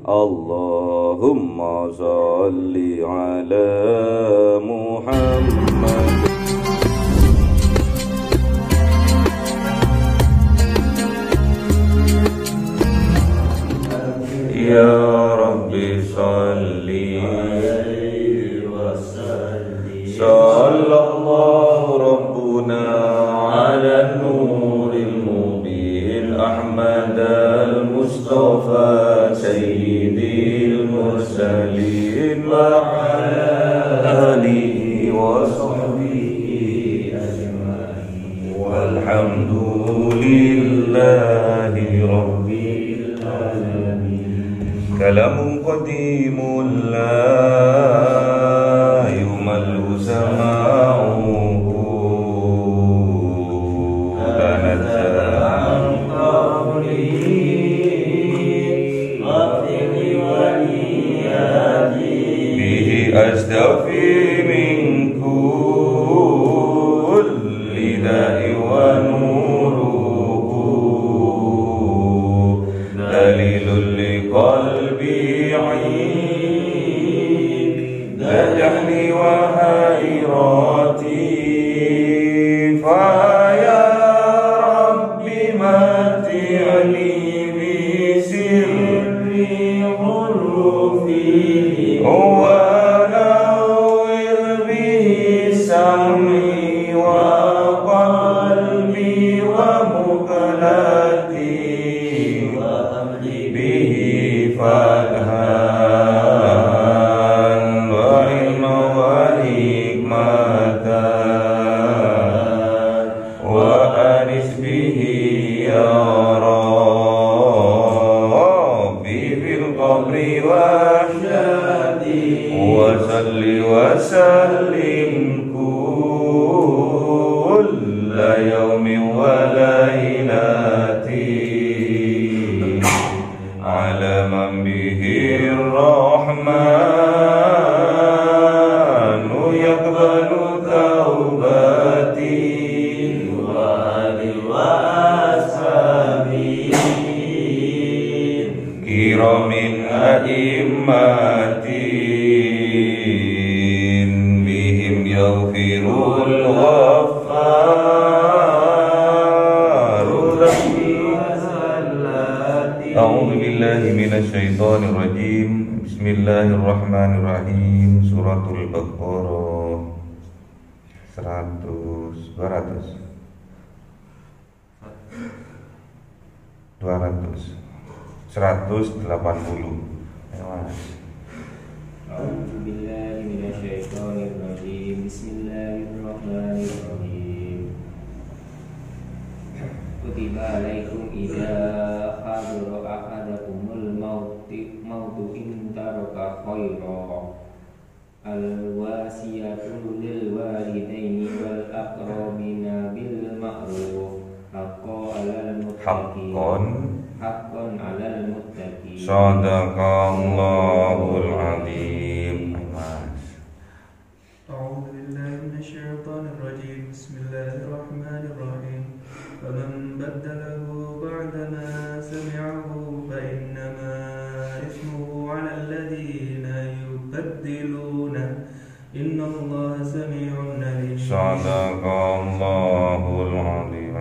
Allahumma salli ala Muhammad. Ya Rabbi salli alaihi wasallim. Sallallahu Rabbuna ala nuril mubin Ahmad al-Mustafa Sayyidil Mursalin wa ala alihi wa sahbihi ajma'in walhamdulillahi rabbil alamin. Kalamun qadimun la yumallu sama'uhu tanazza'a bihi astafi min kulli da'i wa nuruhu dalilul liqalbi 'ain la jahli wa hayrati fa ya rabbi mati'ni bi sirri hurufi wa nawwir bihi sam'i wa qalbi wa muqallati wa amli bihi fathan wa ilma wa hikmatan wa anis bihi ya Rabbi fil qabri wa syadi wa salli wa sallim kulla yawmin wa lailati ala man bihi rahmanu yaqbalu taubati wa alihi wa ashabihi kiramin a'immatin bihim yaghfirul ghaffarul rahim. A'udzu billahi minasy syaithanir rajim. Bismillahirrahmanirrahim. Suratul Baqarah 180. Ya, Mas. A'udzu billahi minasy syaithanir rajim. Bismillahirrahmanirrahim. Kutiba alaikum idza hadara ahadakumul mautu in taraka khairan al-wasiyatu lil walidaini wal aqrabina bil ma'ruf haqqan 'alal muttaqin. Shadaqallahul azim. أعوذ بالله من الشيطان الرجيم بسم الله الرحمن الرحيم فمن بدله بعدما سمعه فإنما إثمه على الذين يبدلونه إن الله سميع عليم. Shadaqallahul azim.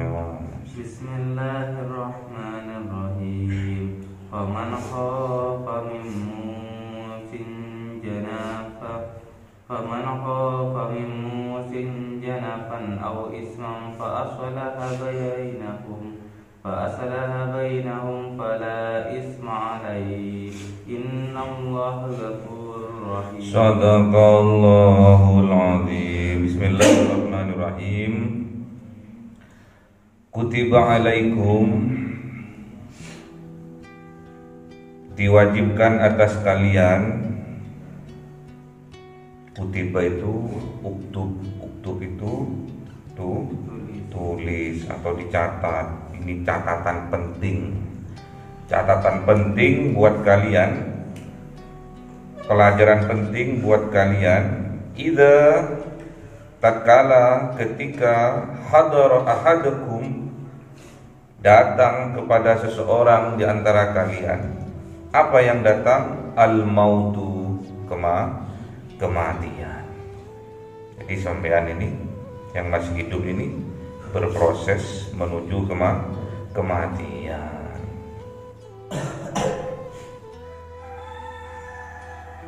Bismillahirrahmanirrahim. Faman khafa min musin janafan aw isman fa aslaha bainahum fala isma alayhi innallaha ghafurur rahim. Shadaqallahul azim. Bismillahirrahmanirrahim. Kutiba alaikum, diwajibkan atas kalian. Kutiba itu uktub itu tulis atau dicatat. Ini catatan penting buat kalian, pelajaran penting buat kalian. Idza tatkala ketika hadara ahadukum, datang kepada seseorang di antara kalian, apa yang datang? Al-mautu, kematian. Jadi sampean ini yang masih hidup ini berproses menuju kematian.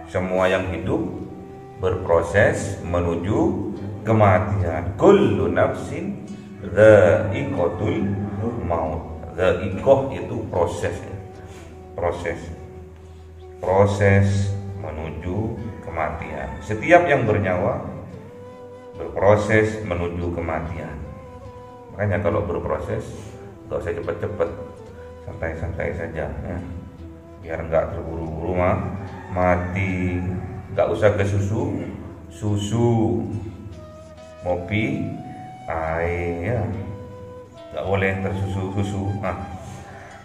Semua yang hidup berproses menuju kematian. Kullu nafsin dha'iqatul maut. Dha'iqah itu proses menuju kematian. Setiap yang bernyawa berproses menuju kematian. Makanya kalau berproses gak usah cepet-cepet, santai-santai saja ya. Biar nggak terburu-buru mati. Nggak usah ke susu, mopi, air ya. Nggak boleh tersusu.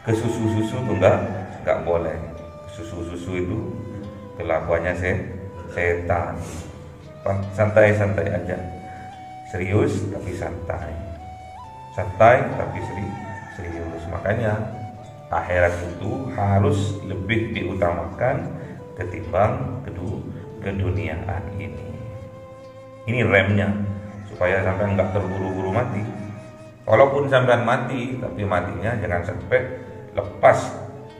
Ke susu tuh nggak boleh. Susu itu kelakuannya setan. Santai-santai aja. Serius tapi santai. Santai tapi serius. Makanya akhirat itu harus lebih diutamakan ketimbang keduniaan ini. Ini remnya supaya sampai nggak terburu-buru mati. Walaupun sampai mati, tapi matinya jangan sampai lepas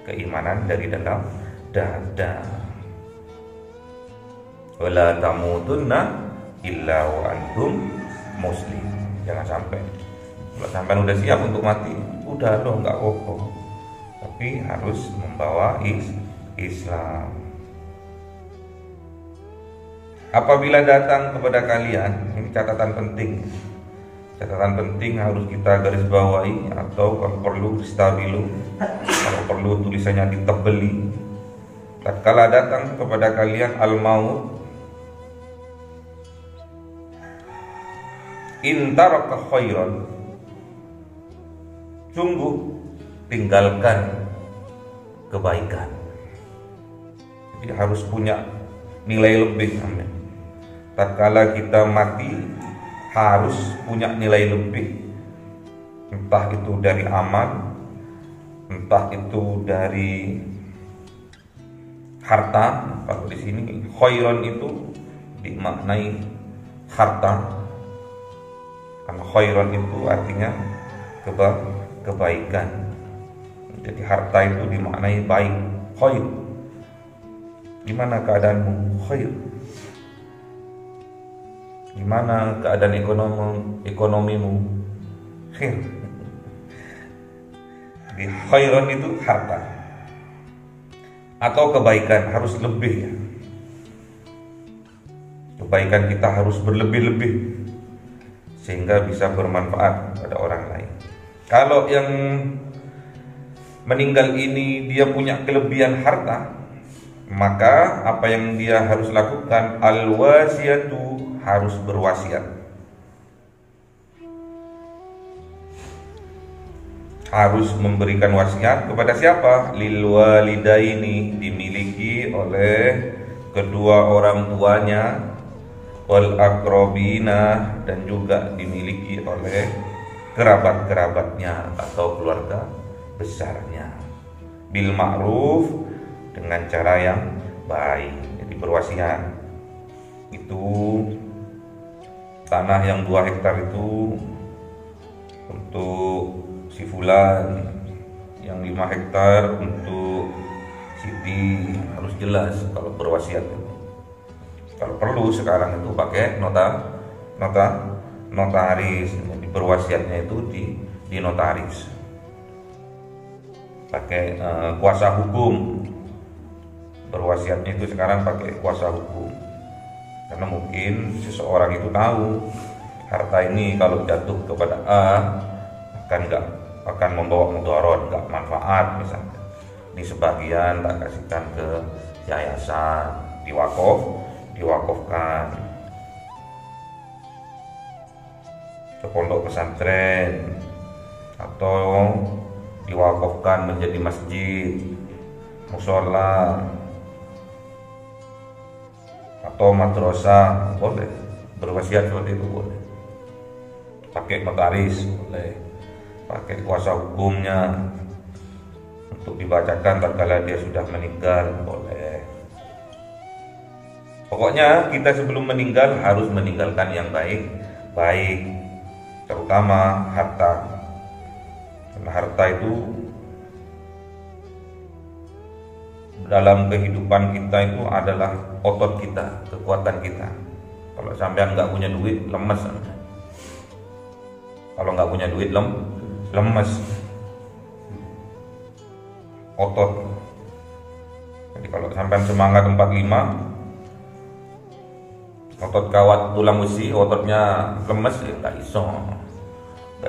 keimanan dari dalam dada. Wala tamutunna illa wa antum muslim. Jangan sampai. Kalau sampai udah siap untuk mati, udah loh nggak apa-apa. Tapi harus membawa Islam. Apabila datang kepada kalian, ini catatan penting. Catatan penting harus kita garis bawahi, atau kalau perlu stabilu, kalau perlu tulisannya ditebeli. Tatkala datang kepada kalian al-maut, in taraka khairan, sungguh tinggalkan kebaikan. Jadi harus punya nilai lebih. Amin. Tatkala kita mati harus punya nilai lebih, entah itu dari amal, entah itu dari harta. Kalau di sini khairan itu dimaknai harta, karena khairan itu artinya kebaikan. Jadi harta itu dimaknai baik, khair. Gimana keadaanmu? Khair. Gimana keadaan ekonomimu? Khair. Jadi khairan itu harta atau kebaikan, harus lebih ya. Kebaikan kita harus berlebih-lebih sehingga bisa bermanfaat pada orang lain. Kalau yang meninggal ini dia punya kelebihan harta, maka apa yang dia harus lakukan? Al-wasiyatu, harus berwasiat. Harus memberikan wasiat kepada siapa? Lil walidaini, dimiliki oleh kedua orang tuanya, wal aqrabina, dan juga dimiliki oleh kerabat-kerabatnya atau keluarga besarnya. Bil ma'ruf, dengan cara yang baik. Jadi berwasiat. Itu tanah yang 2 hektar itu untuk si fulan, yang 5 hektar untuk Siti. Harus jelas kalau berwasiat. Kalau perlu sekarang itu pakai notaris. Jadi berwasiatnya itu di notaris. Pakai kuasa hukum. Berwasiatnya itu sekarang pakai kuasa hukum. Karena mungkin seseorang itu tahu harta ini kalau jatuh kepada A akan membawa mudarat, enggak manfaat misalnya. Di sebagian tak kasihkan ke yayasan, diwakafkan ke pondok pesantren, atau diwakafkan menjadi masjid, musola, atau madrasah. Boleh berwasiat seperti itu, boleh pakai notaris, boleh pakai kuasa hukumnya. untuk dibacakan tatkala dia sudah meninggal, boleh. Pokoknya kita sebelum meninggal harus meninggalkan yang baik, terutama harta. Karena harta itu dalam kehidupan kita itu adalah otot kita, kekuatan kita. Kalau sampean nggak punya duit, lemes. Kalau nggak punya duit, lemes. Otot. Jadi kalau sampean semangat 45, otot kawat tulang besi, ototnya lemes, ya nggak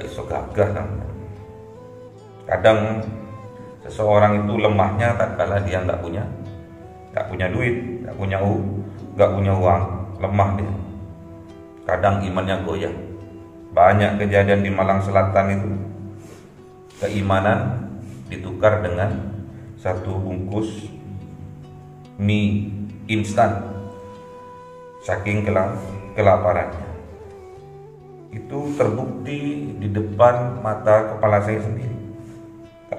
iso gagah kan. Kadang seseorang itu lemahnya tatkala dia nggak punya duit, nggak punya uang, lemah dia. Kadang imannya goyah. Banyak kejadian di Malang Selatan itu, keimanan ditukar dengan satu bungkus mie instan, saking kelaparannya. Itu terbukti di depan mata kepala saya sendiri.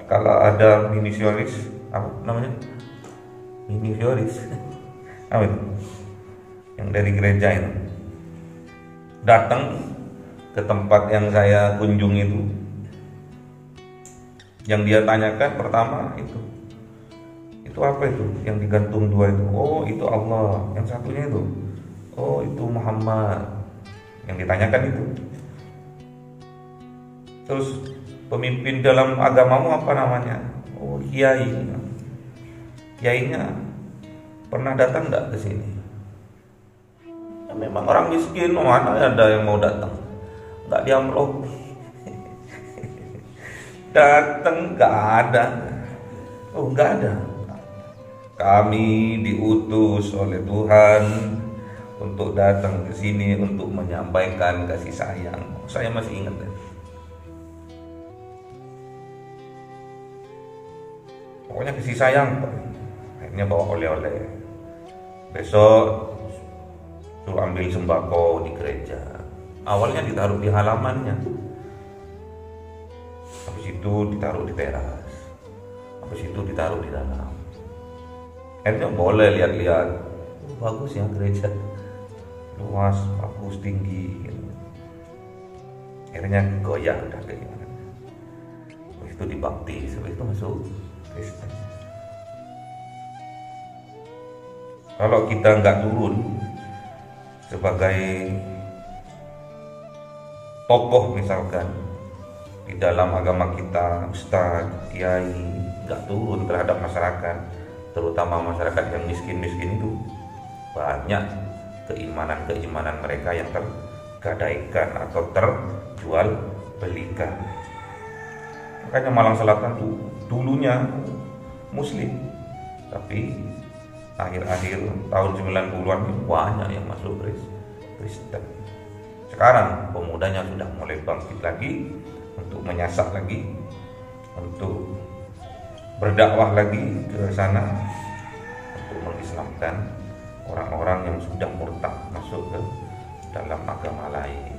Kalau ada minisioris, apa namanya? Minisioris, apa itu? Yang dari gereja itu datang ke tempat yang saya kunjungi itu. Yang dia tanyakan pertama itu apa itu? Yang digantung dua itu? Oh, itu Allah. Yang satunya itu? Oh, itu Muhammad. Yang ditanyakan itu. Terus, pemimpin dalam agamamu apa namanya? Oh, kiai. Kiainya pernah datang nggak ke sini? Ya, memang orang miskin, mana ada yang mau datang? Nggak diamplop. Datang nggak ada. Oh, nggak ada. Kami diutus oleh Tuhan untuk datang ke sini untuk menyampaikan kasih sayang. Saya masih ingat ya. Pokoknya kasih sayang. Akhirnya bawa oleh-oleh. Besok suruh ambil sembako di gereja. Awalnya ditaruh di halamannya, habis itu ditaruh di teras, habis itu ditaruh di dalam. Akhirnya boleh lihat-lihat. Bagus ya gereja, luas, bagus, tinggi gitu. Akhirnya goyah udah kayak gimana. Habis itu dibaptis, habis itu masuk Kristen. Kalau kita nggak turun sebagai tokoh misalkan di dalam agama kita, ustadz, kiai, nggak turun terhadap masyarakat, terutama masyarakat yang miskin-miskin itu, banyak keimanan mereka yang tergadaikan atau terjual belikan. Makanya Malang Selatan tuh dulunya Muslim, tapi akhir-akhir tahun 90-an banyak yang masuk Kristen. Sekarang pemudanya sudah mulai bangkit lagi untuk menyasar lagi, untuk berdakwah lagi ke sana, untuk mengislamkan orang-orang yang sudah murtad masuk ke dalam agama lain.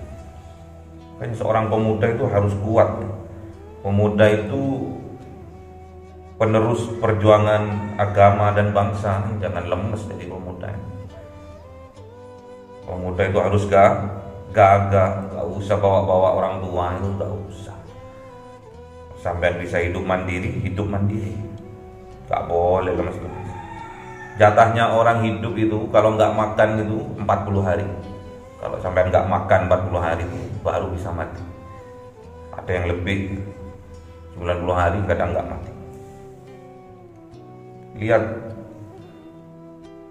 Makanya seorang pemuda itu harus kuat. Pemuda itu penerus perjuangan agama dan bangsa. Jangan lemes jadi pemuda. Pemuda itu harus gagah, gak usah bawa-bawa orang tua, itu gak usah. Sampai bisa hidup mandiri, gak boleh lemes. Jatahnya orang hidup itu kalau nggak makan itu 40 hari. Kalau sampai nggak makan 40 hari itu baru bisa mati. Ada yang lebih 90 hari kadang nggak mati. Lihat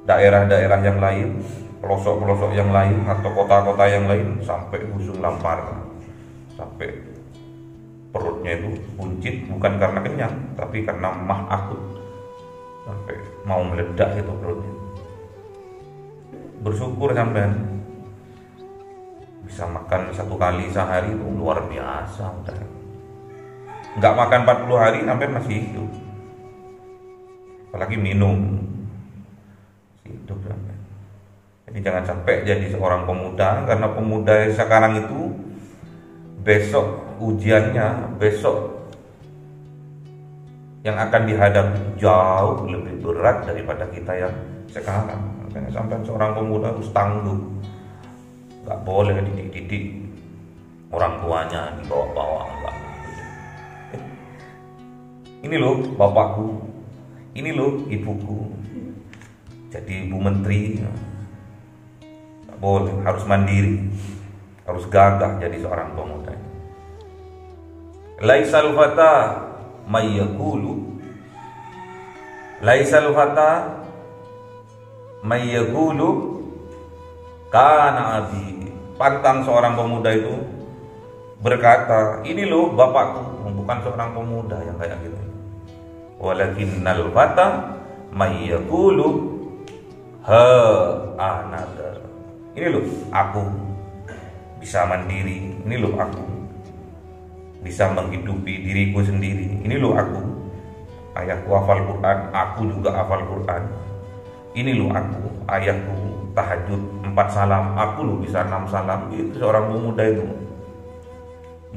daerah-daerah yang lain, pelosok-pelosok yang lain atau kota-kota yang lain sampai busung lapar, sampai perutnya itu buncit, bukan karena kenyang tapi karena mah akut, sampai mau meledak itu perutnya. Bersyukur sampean bisa makan 1 kali sehari itu luar biasa udah. Nggak makan 40 hari sampai masih hidup, apalagi minum hidup sampai. Jadi jangan sampai jadi seorang pemuda, karena pemuda sekarang itu besok ujiannya, besok yang akan dihadapi jauh lebih berat daripada kita yang sekarang. Makanya sampai seorang pemuda harus tangguh, nggak boleh dididik orang tuanya dibawa-bawa, enggak. Ini loh bapakku, ini loh ibuku, jadi ibu menteri, nggak boleh, harus mandiri, harus gagah jadi seorang pemuda. Laisal fata mayyaqulu, laisal fata mayyaqulu kana abi. Pantang seorang pemuda itu berkata, ini loh bapakku, bukan seorang pemuda yang kayak gitu. Walakinnal fata mayyaqulu ha anadar. Ini loh aku bisa mandiri, ini loh aku bisa menghidupi diriku sendiri, ini loh aku, ayahku hafal Quran, aku juga hafal Quran. Ini loh aku, ayahku tahajud 4 salam, aku loh bisa 6 salam. Itu seorang pemuda itu.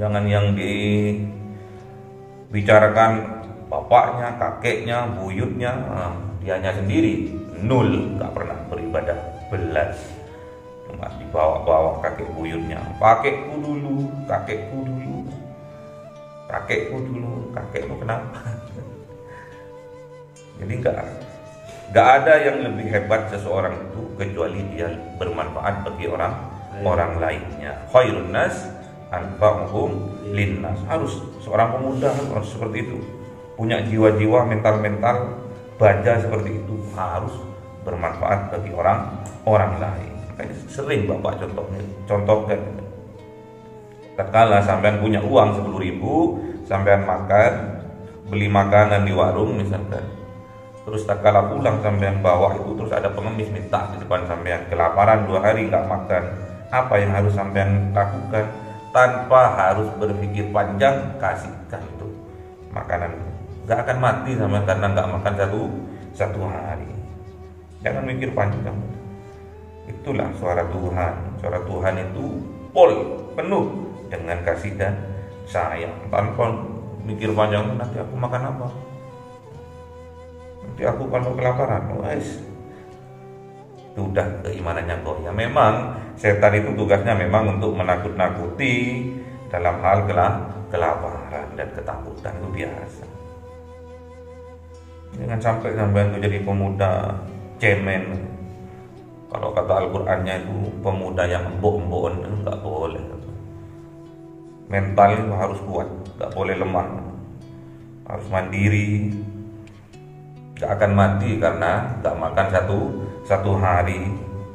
Jangan yang dibicarakan bapaknya, kakeknya, buyutnya, dianya sendiri nol, nggak pernah beribadah belas, cuma dibawa-bawa kakek buyutnya. Kakekku dulu, kakekku dulu, kakekku dulu, kakekmu kenapa? Jadi nggak ada yang lebih hebat seseorang itu kecuali dia bermanfaat bagi orang lainnya. Khairun nas anfa'uhum linnas. Harus seorang pemuda harus seperti itu, punya jiwa-jiwa mental baja seperti itu, harus bermanfaat bagi orang lain. Makanya sering bapak contohkan, tatkala sampean punya uang 10.000, sampean makan, beli makanan di warung misalkan, terus tatkala pulang sampean bawa itu, terus ada pengemis minta di depan sampean, kelaparan 2 hari nggak makan, apa yang harus sampean lakukan? Tanpa harus berpikir panjang, kasihkan itu makanan. Nggak akan mati sampean karena nggak makan satu hari. Jangan mikir panjang. Itulah suara Tuhan. Suara Tuhan itu penuh dengan kasih dan sayang. Tanpa mikir panjang, nanti aku makan apa? Nanti aku kalau kelaparan, guys. Itu udah keimanannya kok. Ya memang setan itu tugasnya memang untuk menakut-nakuti dalam hal kelaparan dan ketakutan, itu biasa. Jangan sampai sampean itu jadi pemuda cemen. Kalau kata Al-Qur'annya itu pemuda yang embok-embok, enggak boleh. Mental itu harus kuat, enggak boleh lemah. Harus mandiri. Enggak akan mati karena enggak makan satu hari.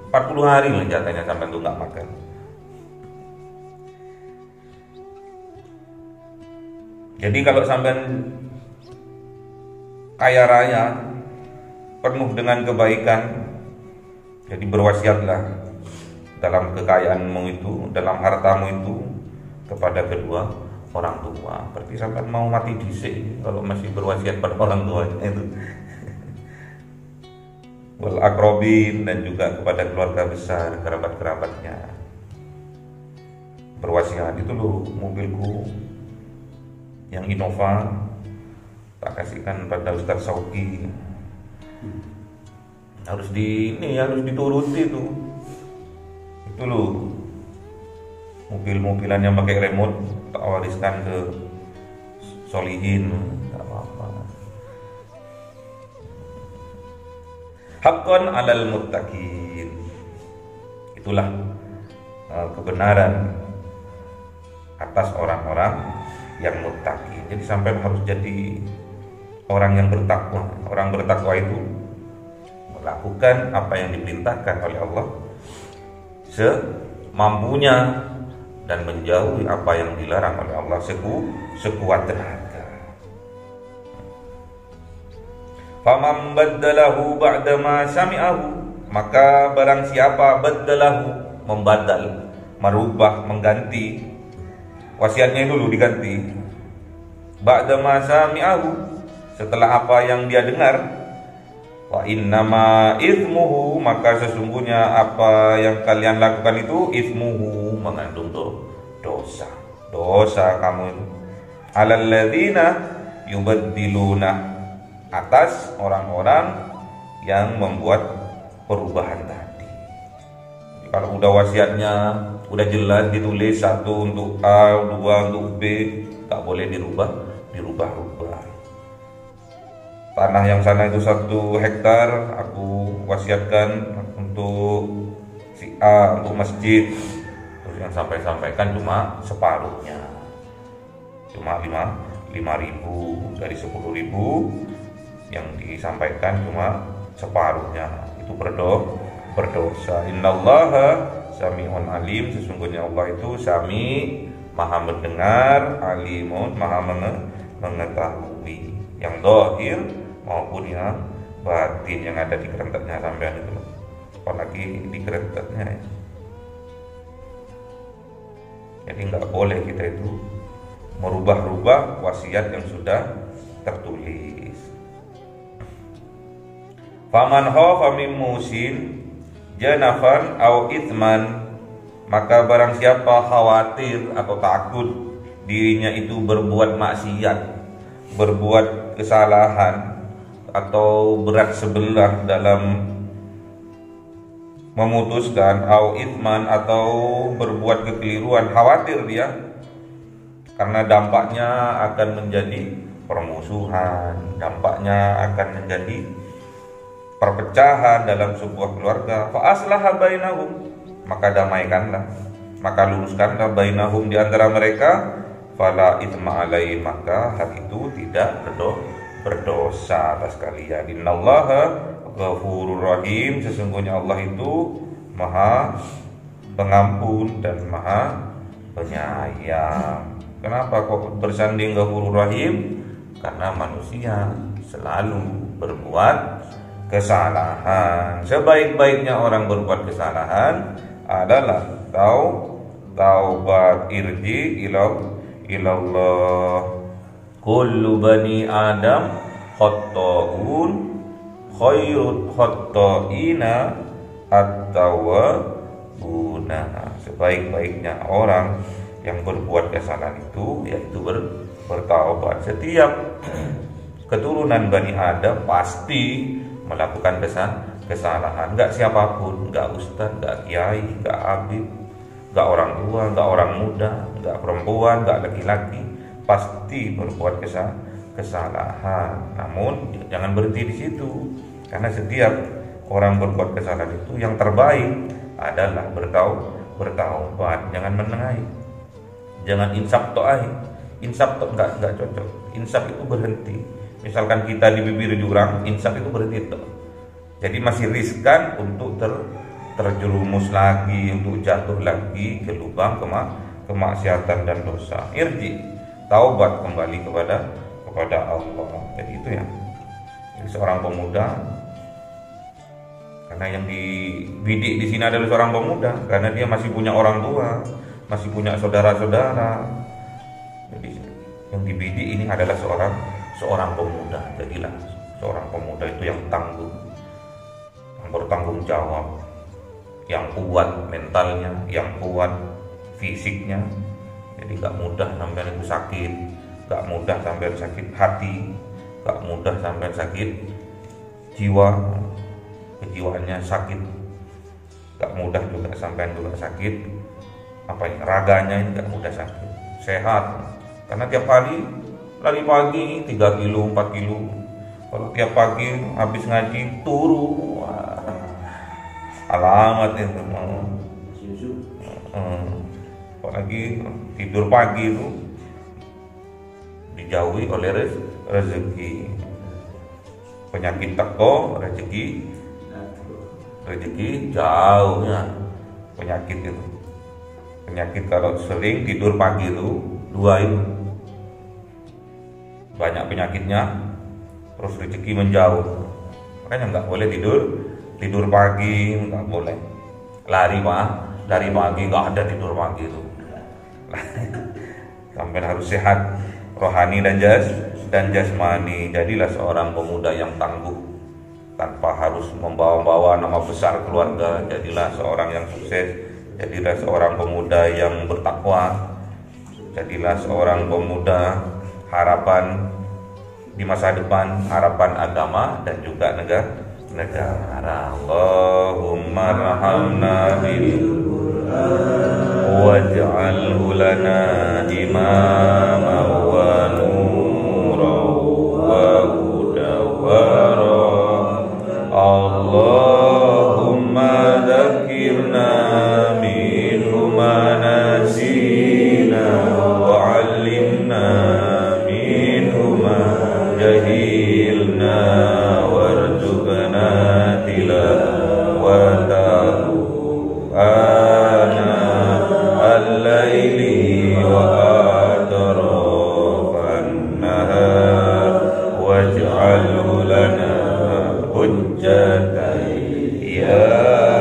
40 hari lah jatahnya sampai itu enggak makan. Jadi kalau sampean kaya raya, penuh dengan kebaikan, jadi berwasiatlah dalam kekayaanmu itu, dalam hartamu itu kepada kedua orang tua. Berarti sampai mau mati dhisik kalau masih berwasiat pada orang tuanya itu. Wal akrobin, dan juga kepada keluarga besar, kerabat-kerabatnya. Berwasiat, itu loh mobilku yang Innova tak kasihkan pada Ustaz Sauki, harus dituruti itu loh. Mobil-mobilan yang pakai remote tak wariskan ke solihin, tak apa-apa. Haqqan 'alal muttaqin, itulah kebenaran atas orang-orang yang muttaqin. Jadi sampai harus jadi orang yang bertakwa. Orang bertakwa itu melakukan apa yang diperintahkan oleh Allah semampunya dan menjauhi apa yang dilarang oleh Allah sekuat tenaga. Faman baddalahu ba'dama sami'ahu, maka barang siapa baddalahu, membadal, merubah, mengganti wasiatnya dulu diganti, ba'dama sami'ahu, setelah apa yang dia dengar, wa innama ithmuhu, maka sesungguhnya apa yang kalian lakukan itu ithmuhu, mengandung dosa kamu itu, alal ladzina, yubaddiluna, atas orang-orang yang membuat perubahan tadi. Jadi kalau udah wasiatnya udah jelas ditulis, 1 untuk A, 2 untuk B, tak boleh dirubah-rubah. Tanah yang sana itu 1 hektar, aku wasiatkan untuk si A, untuk masjid. Terus yang sampaikan cuma separuhnya, cuma 5.000 dari 10.000 yang disampaikan cuma separuhnya, itu berdosa. Innallaha sami'un alim, sesungguhnya Allah itu sami, maha mendengar, alimun, maha mengetahui yang zahir maupun yang batin, yang ada di kerentaknya sampean itu, apalagi di kerentaknya ya. Jadi nggak boleh kita itu merubah-rubah wasiat yang sudah tertulis. Faman khafa min musin janafan au ithman, maka barang siapa khawatir atau takut dirinya itu berbuat maksiat, berbuat kesalahan atau berat sebelah dalam memutuskan, au ithman, atau berbuat kekeliruan, khawatir dia karena dampaknya akan menjadi permusuhan, dampaknya akan menjadi perpecahan dalam sebuah keluarga, fa aslaha bainahum, maka damaikanlah, maka luruskanlah bainahum, di antara mereka, fala itsma alaihi, maka hal itu tidak berdosa atas kalian. Innallaha ghafurur rahim, sesungguhnya Allah itu maha pengampun dan maha penyayang. Kenapa kok bersanding ghafurur rahim? Karena manusia selalu berbuat kesalahan. Sebaik-baiknya orang berbuat kesalahan adalah taubat, irji ilallah. Kullu bani Adam khatta'un, khairut khatta'ina at-tawwabuna. Sebaik-baiknya orang yang berbuat kesalahan itu yaitu bertaubat. Setiap keturunan Bani Adam pasti melakukan kesalahan. Enggak siapapun, enggak ustaz, enggak kiai, enggak habib, enggak orang tua, enggak orang muda, enggak perempuan, enggak laki-laki, pasti berbuat kesalahan. Namun jangan berhenti di situ, karena setiap orang berbuat kesalahan itu yang terbaik adalah bertaubat. Jangan menengahi, jangan insaf to'ai. Insaf toh enggak cocok. Insaf itu berhenti. Misalkan kita di bibir jurang, insaf itu berhenti toh. Jadi masih riskan untuk terjerumus lagi, untuk jatuh lagi ke lubang kemaksiatan dan dosa. Irji, taubat kembali kepada Allah. Jadi itu ya. Jadi seorang pemuda, karena yang dibidik di sini adalah seorang pemuda, karena dia masih punya orang tua, masih punya saudara-saudara. Jadi yang dibidik ini adalah seorang pemuda. Jadilah seorang pemuda itu yang tangguh, yang bertanggung jawab, yang kuat mentalnya, yang kuat fisiknya. Jadi gak mudah sampai itu sakit, gak mudah sampai sakit hati, gak mudah sampai sakit jiwa, kejiwaannya sakit, gak mudah juga sampai juga sakit raganya, ini gak mudah sakit. Sehat, karena tiap hari lari pagi 3 kilo 4 kilo. Kalau tiap pagi habis ngaji turu, alamat itu mau. Apalagi tidur pagi itu dijauhi oleh rezeki. Penyakit teko, rezeki jauhnya penyakit itu. Penyakit kalau sering tidur pagi itu 2 itu banyak penyakitnya, terus rezeki menjauh. Makanya nggak boleh tidur pagi, nggak boleh lari pagi, nggak ada tidur pagi itu. Sampai harus sehat rohani dan jasmani. Jadilah seorang pemuda yang tangguh tanpa harus membawa-bawa nama besar keluarga. Jadilah seorang yang sukses. Jadilah seorang pemuda yang bertakwa. Jadilah seorang pemuda harapan di masa depan, harapan agama dan juga negara. Allahumma rahamna bil waj'alhu lana imama wa nura wa huda wa Allahumma dzakirna minhu ma nasina wa 'allimna minhu ma jahilna warzuqna tilawatahu ana al-laili wa atrafan nahar waj'alhu lana hujjatan ya